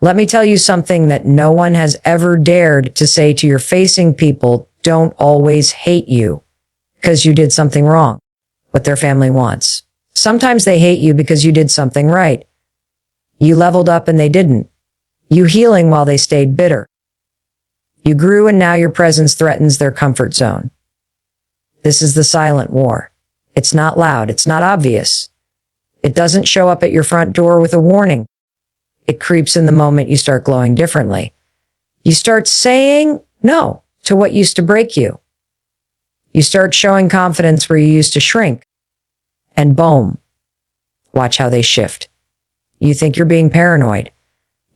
Let me tell you something that no one has ever dared to say to your facing people don't always hate you because you did something wrong, what their family wants. Sometimes they hate you because you did something right. You leveled up and they didn't. You healing while they stayed bitter. You grew and now your presence threatens their comfort zone. This is the silent war. It's not loud. It's not obvious. It doesn't show up at your front door with a warning. It creeps in the moment you start glowing differently. You start saying no to what used to break you. You start showing confidence where you used to shrink. And boom, watch how they shift. You think you're being paranoid.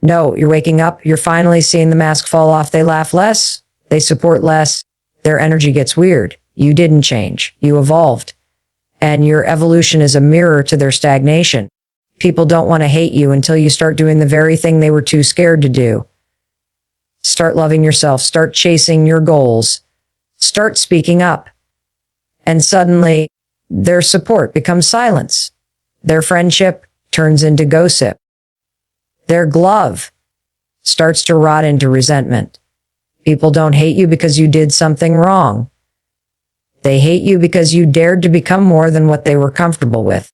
No, you're waking up. You're finally seeing the mask fall off. They laugh less. They support less. Their energy gets weird. You didn't change. You evolved. And your evolution is a mirror to their stagnation. People don't want to hate you until you start doing the very thing they were too scared to do. Start loving yourself. Start chasing your goals. Start speaking up. And suddenly, their support becomes silence. Their friendship turns into gossip. Their glove starts to rot into resentment. People don't hate you because you did something wrong. They hate you because you dared to become more than what they were comfortable with.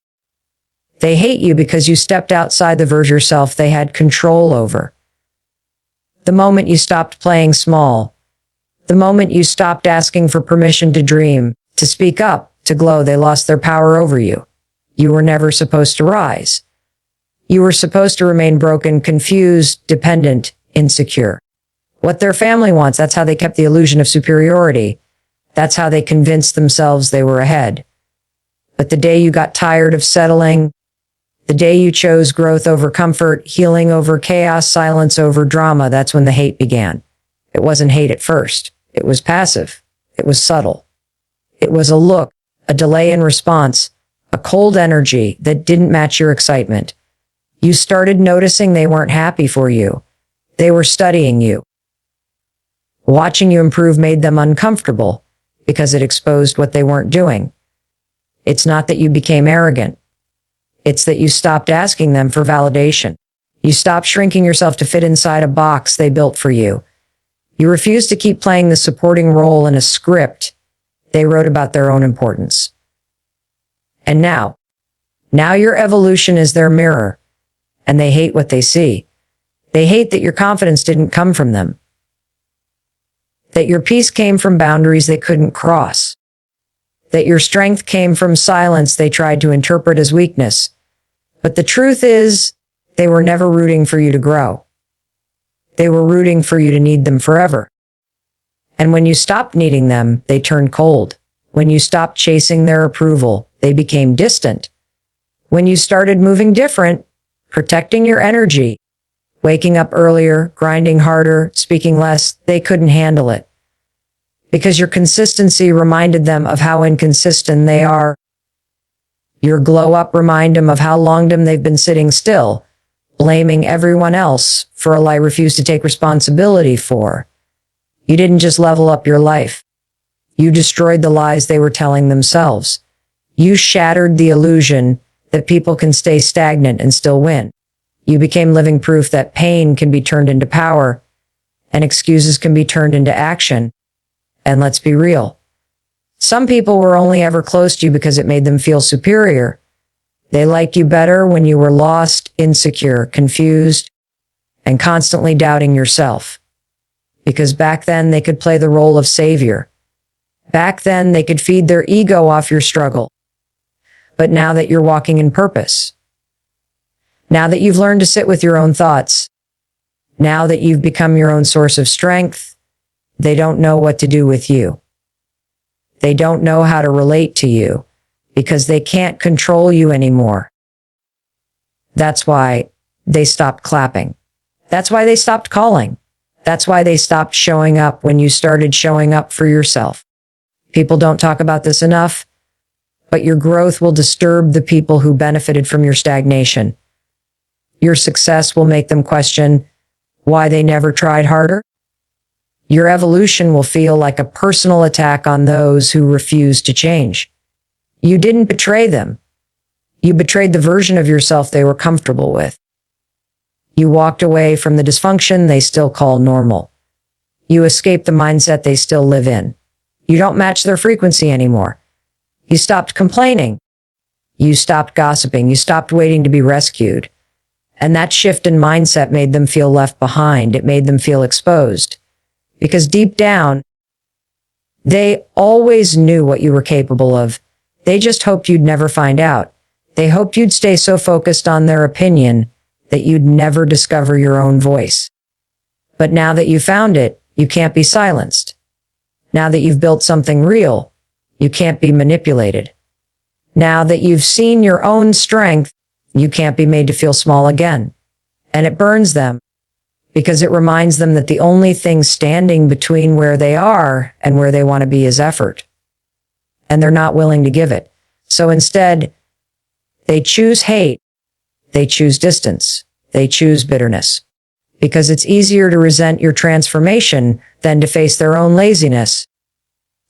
They hate you because you stepped outside the version of yourself they had control over. The moment you stopped playing small, the moment you stopped asking for permission to dream, to speak up, to glow, they lost their power over you. You were never supposed to rise. You were supposed to remain broken, confused, dependent, insecure. What their family wants, that's how they kept the illusion of superiority. That's how they convinced themselves they were ahead. But the day you got tired of settling, the day you chose growth over comfort, healing over chaos, silence over drama, that's when the hate began. It wasn't hate at first. It was passive. It was subtle. It was a look, a delay in response, a cold energy that didn't match your excitement. You started noticing they weren't happy for you. They were studying you. Watching you improve made them uncomfortable because it exposed what they weren't doing. It's not that you became arrogant. It's that you stopped asking them for validation. You stopped shrinking yourself to fit inside a box they built for you. You refused to keep playing the supporting role in a script they wrote about their own importance. And now your evolution is their mirror, and they hate what they see. They hate that your confidence didn't come from them, that your peace came from boundaries they couldn't cross, that your strength came from silence they tried to interpret as weakness. But the truth is, they were never rooting for you to grow. They were rooting for you to need them forever. And when you stopped needing them, they turned cold. When you stopped chasing their approval, they became distant. When you started moving different, protecting your energy, waking up earlier, grinding harder, speaking less, they couldn't handle it. Because your consistency reminded them of how inconsistent they are. Your glow up reminded them of how long they've been sitting still, blaming everyone else for a lie you refused to take responsibility for. You didn't just level up your life. You destroyed the lies they were telling themselves. You shattered the illusion that people can stay stagnant and still win. You became living proof that pain can be turned into power and excuses can be turned into action. And let's be real. Some people were only ever close to you because it made them feel superior. They liked you better when you were lost, insecure, confused, and constantly doubting yourself. Because back then they could play the role of savior. Back then they could feed their ego off your struggle. But now that you're walking in purpose, now that you've learned to sit with your own thoughts, now that you've become your own source of strength, they don't know what to do with you. They don't know how to relate to you because they can't control you anymore. That's why they stopped clapping. That's why they stopped calling. That's why they stopped showing up when you started showing up for yourself. People don't talk about this enough, but your growth will disturb the people who benefited from your stagnation. Your success will make them question why they never tried harder. Your evolution will feel like a personal attack on those who refuse to change. You didn't betray them. You betrayed the version of yourself they were comfortable with. You walked away from the dysfunction they still call normal. You escaped the mindset they still live in. You don't match their frequency anymore. You stopped complaining. You stopped gossiping. You stopped waiting to be rescued. And that shift in mindset made them feel left behind. It made them feel exposed. Because deep down, they always knew what you were capable of. They just hoped you'd never find out. They hoped you'd stay so focused on their opinion that you'd never discover your own voice. But now that you found it, you can't be silenced. Now that you've built something real, you can't be manipulated. Now that you've seen your own strength, you can't be made to feel small again. And it burns them because it reminds them that the only thing standing between where they are and where they want to be is effort. And they're not willing to give it. So instead, they choose hate. They choose distance. They choose bitterness. Because it's easier to resent your transformation than to face their own laziness.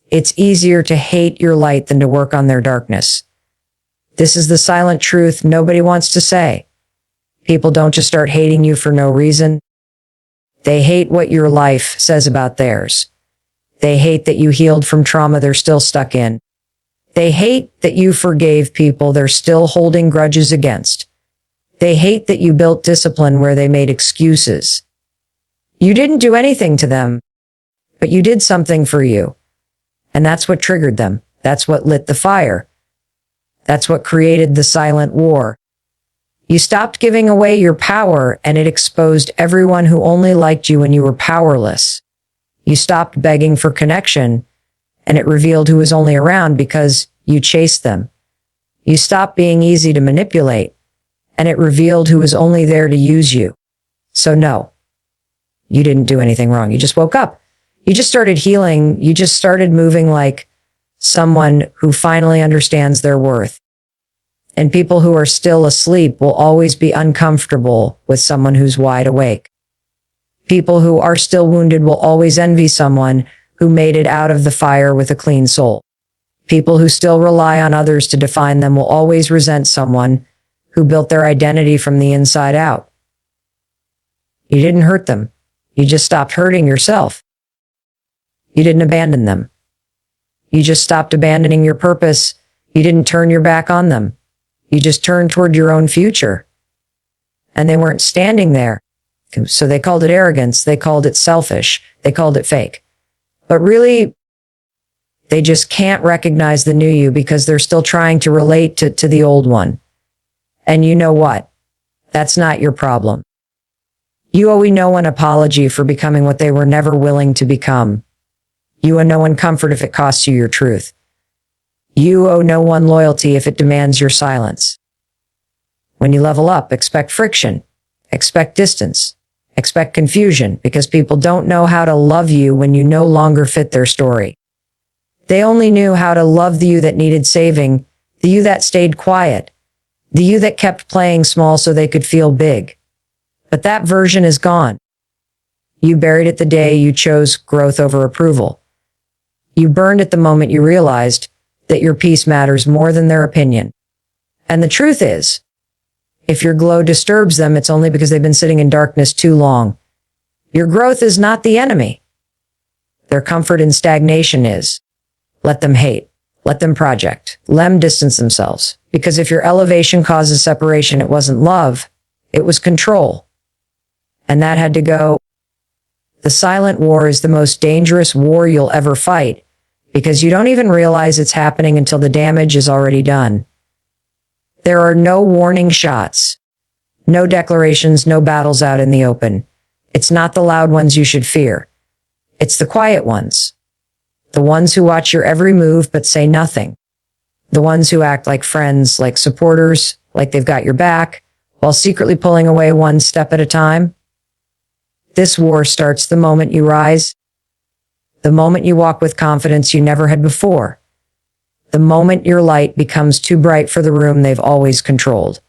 It's easier to hate your light than to work on their darkness. This is the silent truth nobody wants to say. People don't just start hating you for no reason. They hate what your life says about theirs. They hate that you healed from trauma they're still stuck in. They hate that you forgave people they're still holding grudges against. They hate that you built discipline where they made excuses. You didn't do anything to them, but you did something for you. And that's what triggered them. That's what lit the fire. That's what created the silent war. You stopped giving away your power, and it exposed everyone who only liked you when you were powerless. You stopped begging for connection, and it revealed who was only around because you chased them. You stopped being easy to manipulate, and it revealed who was only there to use you. So no, you didn't do anything wrong. You just woke up. You just started healing. You just started moving like someone who finally understands their worth. And people who are still asleep will always be uncomfortable with someone who's wide awake. People who are still wounded will always envy someone who made it out of the fire with a clean soul. People who still rely on others to define them will always resent someone who built their identity from the inside out. You didn't hurt them. You just stopped hurting yourself. You didn't abandon them. You just stopped abandoning your purpose. You didn't turn your back on them. You just turned toward your own future. And they weren't standing there. So they called it arrogance. They called it selfish. They called it fake. But really, they just can't recognize the new you because they're still trying to relate to the old one. And you know what? That's not your problem. You owe no one apology for becoming what they were never willing to become. You owe no one comfort if it costs you your truth. You owe no one loyalty if it demands your silence. When you level up, expect friction, expect distance, expect confusion, because people don't know how to love you when you no longer fit their story. They only knew how to love the you that needed saving, the you that stayed quiet, the you that kept playing small so they could feel big. But that version is gone. You buried it the day you chose growth over approval. You burned it the moment you realized that your peace matters more than their opinion. And the truth is, if your glow disturbs them, it's only because they've been sitting in darkness too long. Your growth is not the enemy. Their comfort in stagnation is. Let them hate. Let them project. Let them distance themselves. Because if your elevation causes separation, it wasn't love. It was control. And that had to go. The silent war is the most dangerous war you'll ever fight, because you don't even realize it's happening until the damage is already done. There are no warning shots, no declarations, no battles out in the open. It's not the loud ones you should fear. It's the quiet ones. The ones who watch your every move but say nothing. The ones who act like friends, like supporters, like they've got your back, while secretly pulling away one step at a time. This war starts the moment you rise. The moment you walk with confidence you never had before. The moment your light becomes too bright for the room they've always controlled.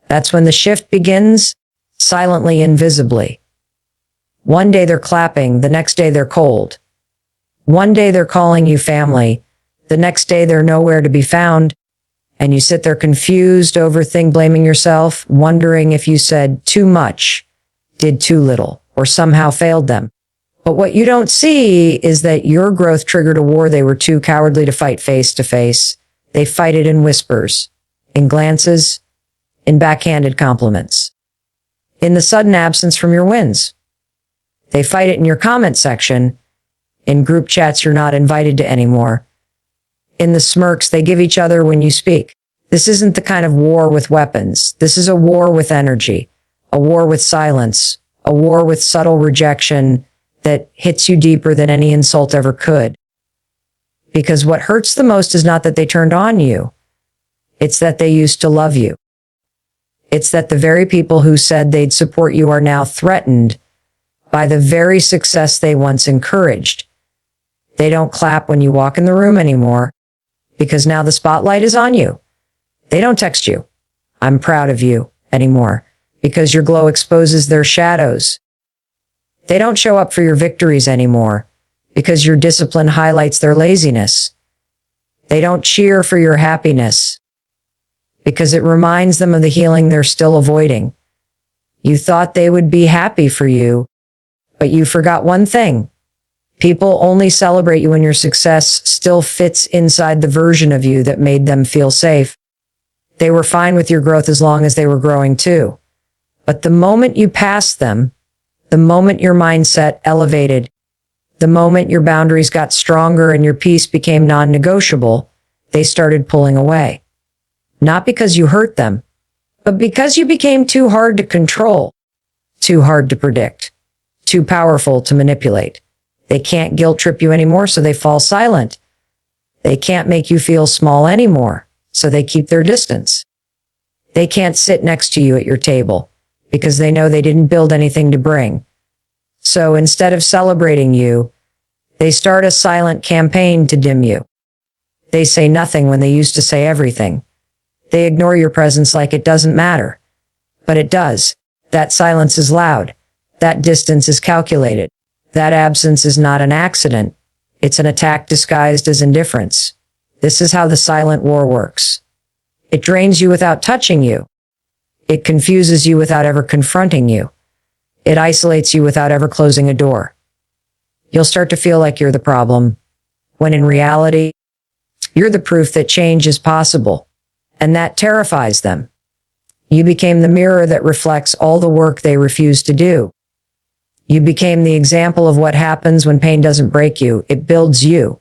That's when the shift begins, silently, invisibly. One day they're clapping, the next day they're cold. One day they're calling you family, the next day they're nowhere to be found, And you sit there confused, overthinking, blaming yourself, wondering if you said too much, did too little, or somehow failed them. But what you don't see is that your growth triggered a war they were too cowardly to fight face to face. They fight it in whispers, in glances, in backhanded compliments, in the sudden absence from your wins. They fight it in your comment section, in group chats you're not invited to anymore, in the smirks they give each other when you speak. This isn't the kind of war with weapons. This is a war with energy, a war with silence, a war with subtle rejection that hits you deeper than any insult ever could. Because what hurts the most is not that they turned on you. It's that they used to love you. It's that the very people who said they'd support you are now threatened by the very success they once encouraged. They don't clap when you walk in the room anymore because now the spotlight is on you. They don't text you, "I'm proud of you," anymore because your glow exposes their shadows. They don't show up for your victories anymore because your discipline highlights their laziness. They don't cheer for your happiness because it reminds them of the healing they're still avoiding. You thought they would be happy for you, but you forgot one thing. People only celebrate you when your success still fits inside the version of you that made them feel safe. They were fine with your growth as long as they were growing too. But the moment you passed them, the moment your mindset elevated, the moment your boundaries got stronger and your peace became non-negotiable, they started pulling away. Not because you hurt them, but because you became too hard to control, too hard to predict, too powerful to manipulate. They can't guilt trip you anymore, so they fall silent. They can't make you feel small anymore, so they keep their distance. They can't sit next to you at your table because they know they didn't build anything to bring. So instead of celebrating you, they start a silent campaign to dim you. They say nothing when they used to say everything. They ignore your presence like it doesn't matter. But it does. That silence is loud. That distance is calculated. That absence is not an accident. It's an attack disguised as indifference. This is how the silent war works. It drains you without touching you. It confuses you without ever confronting you. It isolates you without ever closing a door. You'll start to feel like you're the problem, when in reality, you're the proof that change is possible, and that terrifies them. You became the mirror that reflects all the work they refuse to do. You became the example of what happens when pain doesn't break you, it builds you.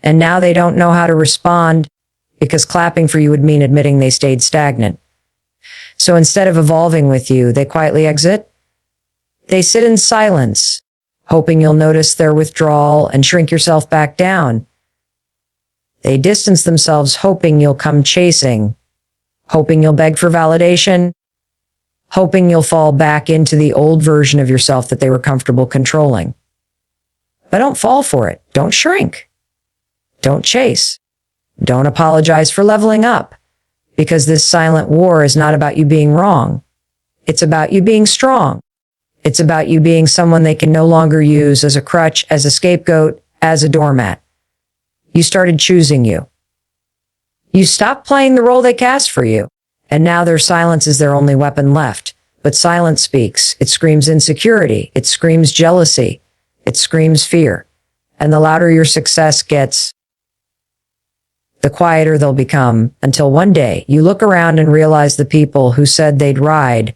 And now they don't know how to respond because clapping for you would mean admitting they stayed stagnant. So instead of evolving with you, they quietly exit. They sit in silence, hoping you'll notice their withdrawal and shrink yourself back down. They distance themselves, hoping you'll come chasing, hoping you'll beg for validation, hoping you'll fall back into the old version of yourself that they were comfortable controlling. But don't fall for it. Don't shrink. Don't chase. Don't apologize for leveling up, because this silent war is not about you being wrong. It's about you being strong. It's about you being someone they can no longer use as a crutch, as a scapegoat, as a doormat. You started choosing you. You stopped playing the role they cast for you, and now their silence is their only weapon left. But silence speaks. It screams insecurity. It screams jealousy. It screams fear. And the louder your success gets, the quieter they'll become, until one day you look around and realize the people who said they'd ride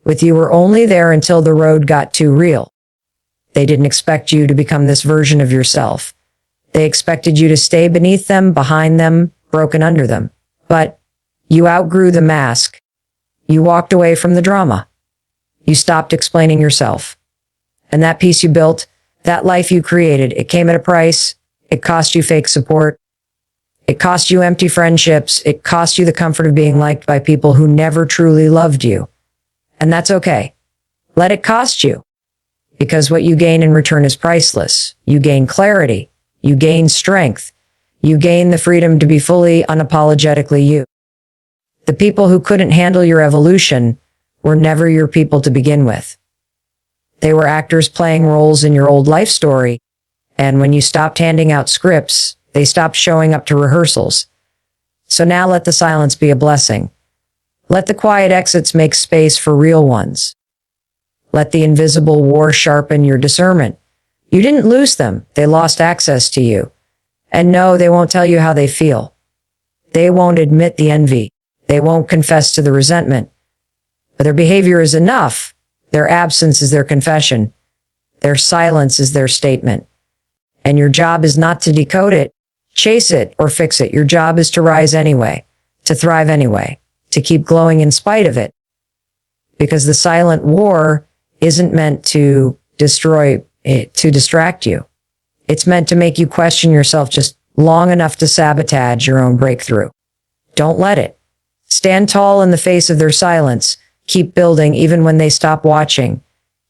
with you were only there until the road got too real. They didn't expect you to become this version of yourself. They expected you to stay beneath them, behind them, broken under them. But you outgrew the mask. You walked away from the drama. You stopped explaining yourself. And that peace you built, that life you created, it came at a price. It cost you fake support. It cost you empty friendships. It cost you the comfort of being liked by people who never truly loved you. And that's okay. Let it cost you. Because what you gain in return is priceless. You gain clarity. You gain strength. You gain the freedom to be fully, unapologetically you. The people who couldn't handle your evolution were never your people to begin with. They were actors playing roles in your old life story. And when you stopped handing out scripts, they stopped showing up to rehearsals. So now let the silence be a blessing. Let the quiet exits make space for real ones. Let the invisible war sharpen your discernment. You didn't lose them. They lost access to you. And no, they won't tell you how they feel. They won't admit the envy. They won't confess to the resentment. But their behavior is enough. Their absence is their confession. Their silence is their statement. And your job is not to decode it, chase it, or fix it. Your job is to rise anyway, to thrive anyway, to keep glowing in spite of it. Because the silent war isn't meant to destroy it, to distract you. It's meant to make you question yourself just long enough to sabotage your own breakthrough. Don't let it. Stand tall in the face of their silence. Keep building even when they stop watching.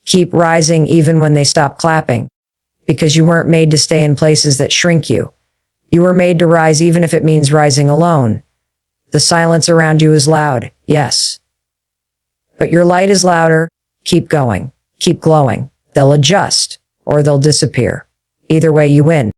Keep rising even when they stop clapping. Because you weren't made to stay in places that shrink you. You were made to rise even if it means rising alone. The silence around you is loud, yes. But your light is louder. Keep going. Keep glowing. They'll adjust or they'll disappear. Either way, you win.